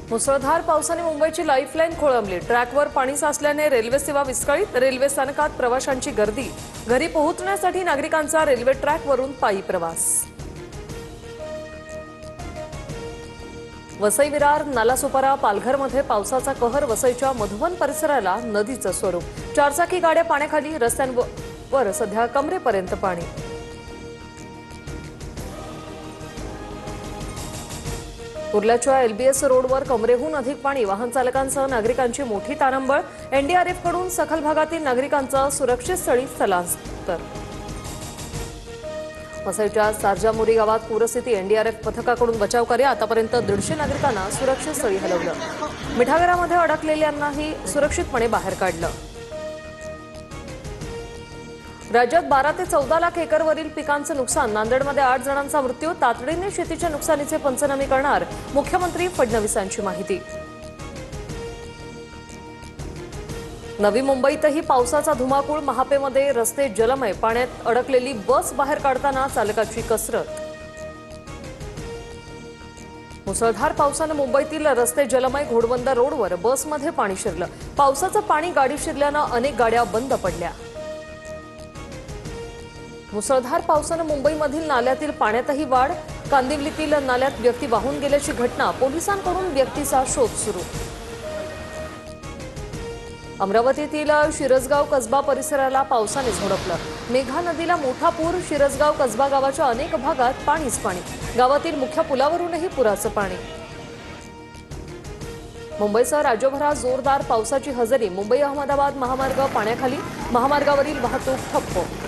मुसळधार पावसाने मुंबईची लाईफलाईन खोळंबली। ट्रॅकवर पाणी साचल्याने रेल्वे सेवा विस्कळीत। रेल्वे स्थानकात प्रवाशांची गर्दी। घरी पोहोचण्यासाठी नागरिकांचा रेल्वे ट्रॅकवरून पायी प्रवास। वसई विरार नालासोपारा पालघरमध्ये पावसाचा कहर। वसईच्या मधुवन परिसराला नदीचं स्वरूप। चारचाकी गाड्या पाण्याखाली। रस्त्यांवर सध्या कमरेपर्यंत पाणी। कुर्ल्याच्या एलबीएस रोडवर कमरेहून अधिक पाणी। वाहन चालकांसह नागरिकांची मोठी तारंबळ। एनडीआरएफ कडून सखल भागातील नागरिकांचं सुरक्षित स्थळी स्थलांतर। वसईच्या सारजामुरी गावात पूरस्थिती। एनडीआरएफ पथकाकडून बचाव कार्य। आतापर्यंत 150 नागरिकांना सुरक्षित स्थळी हलवलं। मिठागरामध्ये अडकलेल्यांनाही सुरक्षितपणे बाहेर काढलं। राज्यात 12 ते 14 लाख एकरवरील पिकांचं नुकसान। नांदेडमध्ये 8 जणांचा मृत्यू। तातडीने शेतीच्या नुकसानीचे पंचनामे करणार मुख्यमंत्री फडणवीसांची माहिती। नवी मुंबईतही पावसाचा धुमाकूळ। महापेमध्ये रस्ते जलमय। पाण्यात अडकलेली बस बाहेर काढताना चालकाची कसरत। मुसळधार पावसाने मुंबईतील रस्ते जलमय। घोडबंदर रोडवर बसमध्ये पाणी शिरलं। पावसाचं पाणी गाडीत शिरल्यानं अनेक गाड्या बंद पडल्या। मुसळधार पावसाने मुंबईमधील नाल्यातील पाण्यातही वाढ। कांदिवलीतील नाल्यात व्यक्ती वाहून गेल्याची घटना। पोलिसांकडून व्यक्तीचा शोध सुरू। अमरावतीतील शिरसगाव कसबा परिसराला पावसाने झोडपलं। मेघा नदीला मोठा पूर। शिरसगाव कसबा गावाच्या अनेक भागात पाणीच पाणी। गावातील मुख्य पुलावरूनही पुराचं पाणी। मुंबईसह राज्यभरात जोरदार पावसाची हजेरी। मुंबई अहमदाबाद महामार्ग पाण्याखाली। महामार्गावरील वाहतूक ठप्प।